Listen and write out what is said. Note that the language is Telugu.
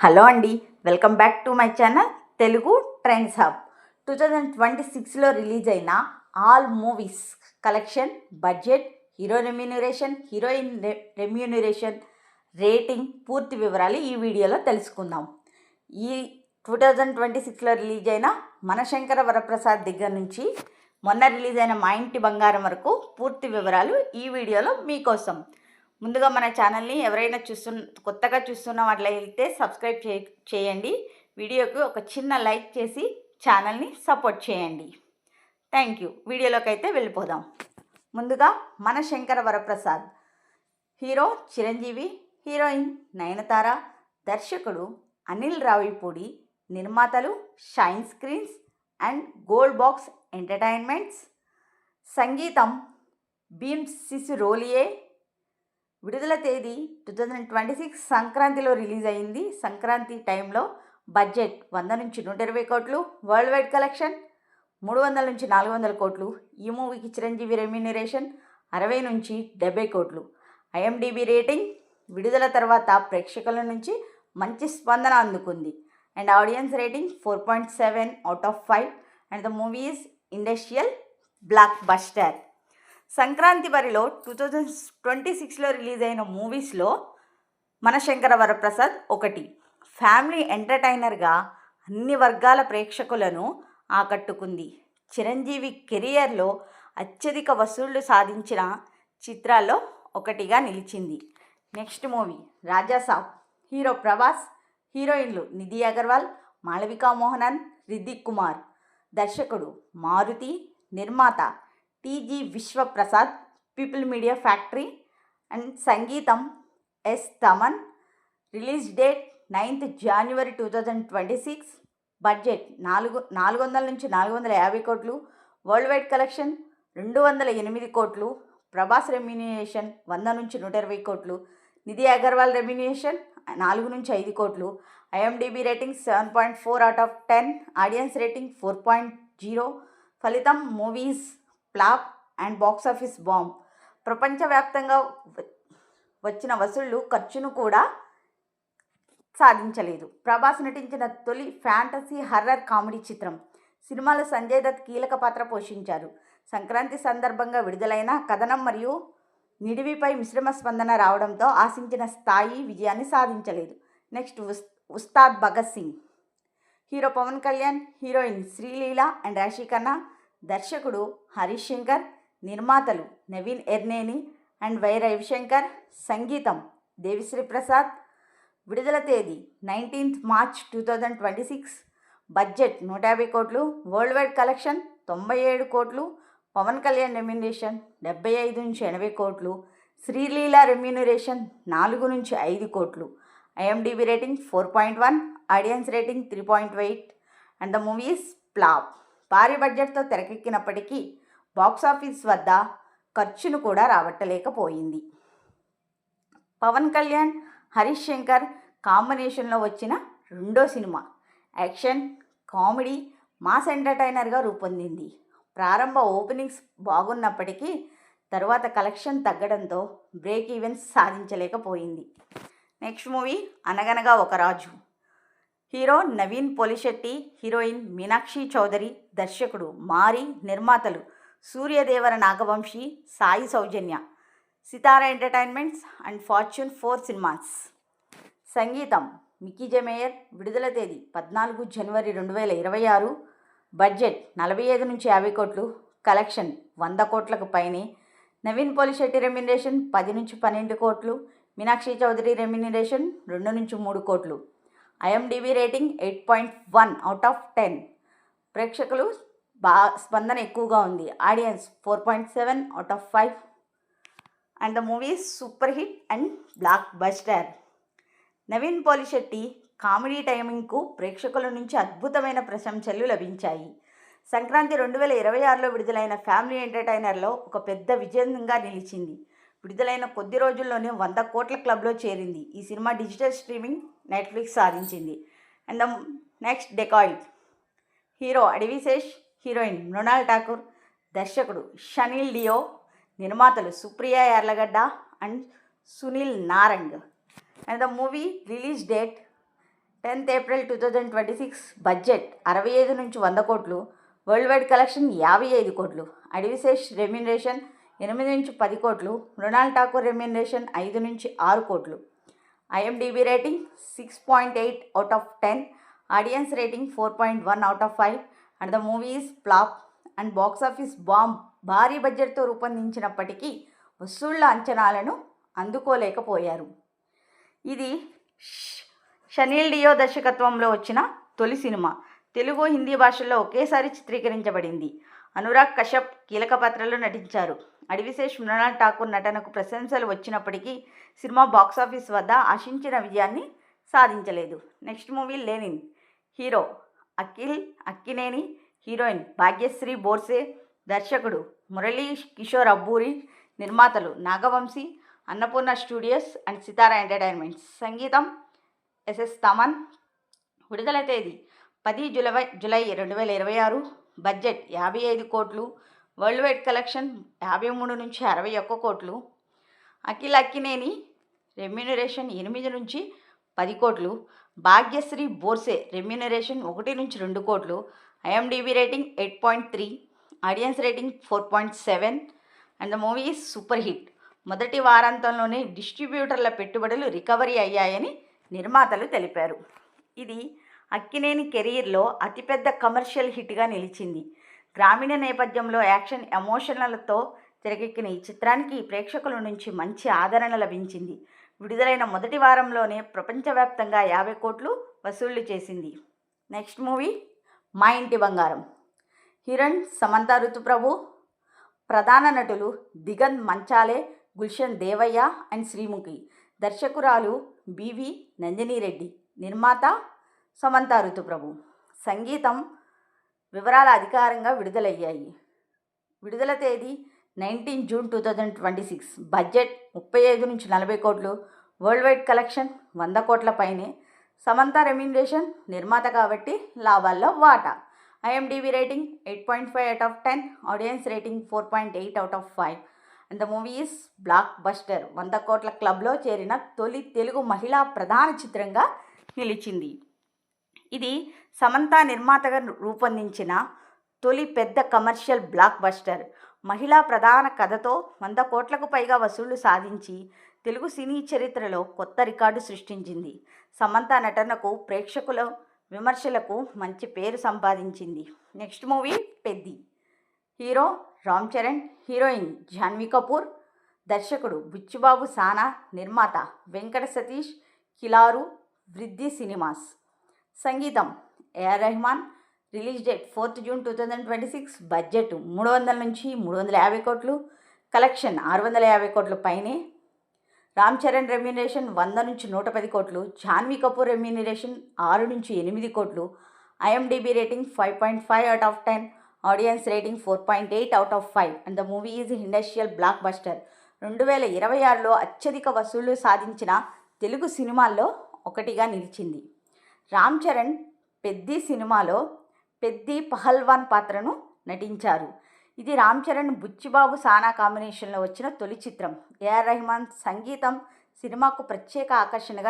హలో అండి, welcome back to my channel Telugu trends hub. 2026లో రిలీజ్ అయిన all movies collection, budget, hero remuneration, heroine remuneration, rating పూర్తి వివరాలు ఈ వీడియోలో తెలుసుకుందాం. ఈ 2026లో రిలీజ్ అయిన మనశంకర వరప్రసాద్ దగ్గర నుంచి మొన్న రిలీజ్ అయిన మా ఇంటి బంగారం వరకు పూర్తి వివరాలు ఈ వీడియోలో మీకోసం. ముందుగా మన ఛానల్ని ఎవరైనా కొత్తగా చూస్తున్న వాట్లయితే సబ్స్క్రైబ్ చేయండి. వీడియోకి ఒక చిన్న లైక్ చేసి ఛానల్ని సపోర్ట్ చేయండి. Thank you. వీడియోలోకి అయితే వెళ్ళిపోదాం. ముందుగా మనశంకర వరప్రసాద్. హీరో చిరంజీవి, హీరోయిన్ నయనతార, దర్శకుడు అనిల్ రావిపూడి, నిర్మాతలు shine screens and gold box entertainments, సంగీతం భీమ్ సిసిరోలియే. విడుదల తేదీ 2026 సంక్రాంతిలో రిలీజ్ అయింది. సంక్రాంతి టైంలో బడ్జెట్ 100 నుంచి 120 కోట్లు, వరల్డ్ వైడ్ కలెక్షన్ 300 నుంచి 400 కోట్లు. ఈ మూవీకి చిరంజీవి రెమ్యూనరేషన్ 60 నుంచి 70 కోట్లు. ఐఎండిబి రేటింగ్ విడుదల తర్వాత ప్రేక్షకుల నుంచి మంచి స్పందన అందుకుంది. And audience rating 4.7 out of 5. And the movie is industrial block buster. Sankranti బరిలో 2026లో రిలీజ్ అయిన మూవీస్లో మనశంకర వరప్రసాద్ ఒకటి. ఫ్యామిలీ ఎంటర్టైనర్గా అన్ని వర్గాల ప్రేక్షకులను ఆకట్టుకుంది. చిరంజీవి కెరియర్లో అత్యధిక వసూళ్లు సాధించిన చిత్రాల్లో ఒకటిగా నిలిచింది. Next movie Rajasaab. Hero Prabhas, హీరోయిన్లు నిధి అగర్వాల్, మాళవికా మోహనన్, రితిక్ కుమార్. దర్శకుడు మారుతి, నిర్మాత TG Vishwaprasad, people media factory. And సంగీతం S Thaman. Release date 9th January 2026. Budget 400 నుంచి 450 కోట్లు, వరల్డ్ వైడ్ కలెక్షన్ 208 కోట్లు. ప్రభాస్ రెమ్యూనరేషన్ 100 నుంచి 120 కోట్లు, నిధి అగర్వాల్ రెమ్యూనరేషన్ 4 నుంచి 5 కోట్లు. IMDb rating 7.4 out of 10. Audience rating 4.0. ఫలితం movies flop and box office bomb. ప్రపంచవ్యాప్తంగా వచ్చిన వసూళ్లు ఖర్చును కూడా సాధించలేదు. ప్రభాస్ నటించిన తొలి ఫ్యాంటసీ హర్రర్ కామెడీ చిత్రం. సినిమాలో సంజయ్ దత్ కీలక పాత్ర పోషించారు. సంక్రాంతి సందర్భంగా విడుదలైన కథనం మరియు నిడివిపై మిశ్రమ స్పందన రావడంతో ఆశించిన స్థాయి విజయాన్ని సాధించలేదు. Next Ustaad Bhagat Singh. Hero Pawan Kalyan, heroine Sreeleela and Raashi Khanna. దర్శకుడు హరీష్ శంకర్, నిర్మాతలు నవీన్ ఎర్నేని అండ్ వై రవిశంకర్. సంగీతం దేవిశ్రీ ప్రసాద్. విడుదల తేదీ 19th March 2026. బడ్జెట్ 150 కోట్లు, వరల్డ్ వైడ్ కలెక్షన్ 97 కోట్లు. పవన్ కళ్యాణ్ రెమ్యూనరేషన్ 75 నుంచి 80 కోట్లు. శ్రీలీల రెమ్యూనరేషన్ 4 నుంచి 5 కోట్లు. IMDb rating 4.1. Audience rating 3.8. And the movies flop. భారీ బడ్జెట్తో తెరకెక్కినప్పటికీ బాక్సాఫీస్ వద్ద ఖర్చును కూడా రాబట్టలేకపోయింది. పవన్ కళ్యాణ్, హరీష్ శంకర్ కాంబినేషన్లో వచ్చిన రెండో సినిమా యాక్షన్, కామెడీ, మాస్ ఎంటర్టైనర్గా రూపొందింది. ప్రారంభ ఓపెనింగ్స్ బాగున్నప్పటికీ తరువాత కలెక్షన్ తగ్గడంతో బ్రేక్ ఈవెన్స్ సాధించలేకపోయింది. Next movie Anaganaga Oka Raju. Hero Naveen Polishetty, heroine Meenakshi Chaudhary. దర్శకుడు మారి, నిర్మాతలు Suryadevara Nagavamsi, Sai Soujanya, Sithara entertainments and fortune 4 cinemas. సంగీతం మికీ జమేయర్. విడుదల తేదీ 14 January 2026. బడ్జెట్ 45 నుంచి 50 కోట్లు, కలెక్షన్ 100 కోట్లకు పైనే. నవీన్ పోలిశెట్టి రెమ్యూనరేషన్ 10 నుంచి 12 కోట్లు, మీనాక్షి చౌదరి రెమ్యూనరేషన్ 2 నుంచి 3 కోట్లు. IMDb rating 8.1 out of 10. ప్రేక్షకులు స్పందన ఎక్కువగా ఉంది. Audience 4.7 out of 5. And the movie super hit and blockbuster. Naveen Polishetty comedy టైమింగ్కు ప్రేక్షకుల నుంచి అద్భుతమైన ప్రశంసలు లభించాయి. సంక్రాంతి 2026లో విడుదలైన ఫ్యామిలీ ఎంటర్టైనర్లో ఒక పెద్ద విజయంగా నిలిచింది. విడుదలైన కొద్ది రోజుల్లోనే 100 కోట్ల క్లబ్లో చేరింది. ఈ సినిమా డిజిటల్ స్ట్రీమింగ్ నెట్ఫ్లిక్స్ సాధించింది. And the next Dacoit. Hero Adivi Sesh, heroine Mrunal Thakur. దర్శకుడు షనీల్ డియో, నిర్మాతలు Supriya Yarlagadda and Sunil Narang. And the movie release date 10th April 2026 budget 65 నుంచి 100 కోట్లు, వరల్డ్ వైడ్ కలెక్షన్ 55 కోట్లు. అడివిశేష్ రెమ్యునరేషన్ 8 నుంచి 10 కోట్లు, మృణాల్ ఠాకూర్ రెమ్యునరేషన్ 5 నుంచి 6 కోట్లు. IMDb rating 6.8 out of 10, audience rating 4.1 out of 5 and the movie is flop and box office bomb. భారీ బడ్జెట్తో రూపొందించినప్పటికీ వసూళ్ల అంచనాలను అందుకోలేకపోయారు. ఇది షనీల్ డియో దర్శకత్వంలో వచ్చిన తొలి సినిమా. తెలుగు, హిందీ భాషల్లో ఒకేసారి చిత్రీకరించబడింది. అనురాగ్ కశ్యప్ కీలక పాత్రలో నటించారు. అడివిశేష్, మృణాల్ ఠాకూర్ నటనకు ప్రశంసలు వచ్చినప్పటికీ సినిమా బాక్సాఫీస్ వద్ద ఆశించిన విజయాన్ని సాధించలేదు. Next movie Lenin. Hero Akhil Akkineni, heroine Bhagyashri Borse, దర్శకుడు మురళీ కిషోర్ అబ్బూరి, నిర్మాతలు Nagavamsi, Annapurna studios and Sithara entertainments. సంగీతం ఎస్ఎస్ తమన్. విడుదల తేదీ 10 జూలై 2026. బడ్జెట్ 55 కోట్లు, వరల్డ్ వైడ్ కలెక్షన్ 53 నుంచి 61 కోట్లు. అఖిల్ అక్కినేని రెమ్యునరేషన్ 8 నుంచి 10 కోట్లు, భాగ్యశ్రీ బోర్సే రెమ్యునరేషన్ 1 నుంచి 2 కోట్లు. IMDb rating 8.3, audience rating 4.7 and the movie is super hit. మొదటి వారాంతంలోనే డిస్ట్రిబ్యూటర్ల పెట్టుబడులు రికవరీ అయ్యాయని నిర్మాతలు తెలిపారు. ఇది అక్కినేని కెరీర్లో అతిపెద్ద కమర్షియల్ హిట్గా నిలిచింది. గ్రామీణ నేపథ్యంలో యాక్షన్ ఎమోషనలతో తెరకెక్కిన ఈ చిత్రానికి ప్రేక్షకుల నుంచి మంచి ఆదరణ లభించింది. విడుదలైన మొదటి వారంలోనే ప్రపంచవ్యాప్తంగా 50 కోట్లు వసూళ్లు చేసింది. నెక్స్ట్ మూవీ మా ఇంటి బంగారం. హీరోయిన్ సమంత ఋతుప్రభు, ప్రధాన నటులు దిగంత్ మంచాలే, గుల్షన్ దేవయ్య అండ్ శ్రీముఖి. దర్శకురాలు బివి నందిని రెడ్డి, నిర్మాత సమంత ఋతుప్రభు. సంగీతం వివరాల అధికారంగా విడుదలయ్యాయి. విడుదల తేదీ 19 జూన్ 2026. బడ్జెట్ 35 నుంచి 40 కోట్లు, వరల్డ్ వైడ్ కలెక్షన్ 100 కోట్ల పైనే. సమంత రెమ్యునరేషన్ నిర్మాత కాబట్టి లాభాల్లో వాటా. IMDb rating 8.5 out of 10, audience rating 4.8 out of 5 and the movie is block buster. 100 కోట్ల క్లబ్లో చేరిన తొలి తెలుగు మహిళా ప్రధాన చిత్రంగా నిలిచింది. ఇది సమంత నిర్మాతగా రూపొందించిన తొలి పెద్ద కమర్షియల్ బ్లాక్ బస్టర్. మహిళా ప్రధాన కథతో 100 కోట్లకు పైగా వసూళ్లు సాధించి తెలుగు సినీ చరిత్రలో కొత్త రికార్డు సృష్టించింది. సమంత నటనకు ప్రేక్షకుల విమర్శలకు మంచి పేరు సంపాదించింది. Next movie Peddi. Hero Ram Charan, heroine Janhvi Kapoor, దర్శకుడు బుచ్చిబాబు సానా, నిర్మాత వెంకట సతీష్, కిలారు, వృద్ధి సినిమాస్. సంగీతం AR Rahman. Release date 4th June 2026. Budget 300 నుంచి 350 కోట్లు, కలెక్షన్ 650 కోట్ల పైనే. రామ్ చరణ్ రెమ్యునరేషన్ 100 నుంచి 110 కోట్లు, జాన్వీ కపూర్ రెమ్యునరేషన్ 6 నుంచి 8 కోట్లు. IMDb rating 5.5 out of 10, audience rating 4.8 out of 5 and the movie is industrial blockbuster. 2026లో అత్యధిక వసూళ్లు సాధించిన తెలుగు సినిమాల్లో ఒకటిగా నిలిచింది. రామ్ చరణ్ పెద్ది సినిమాలో పెద్ది పహల్వాన్ పాత్రను నటించారు. ఇది రామ్ చరణ్ బుచ్చిబాబు సానా కాంబినేషన్లో వచ్చిన తొలి చిత్రం. ఏఆర్ రెహమాన్ సంగీతం సినిమాకు ప్రత్యేక ఆకర్షణగా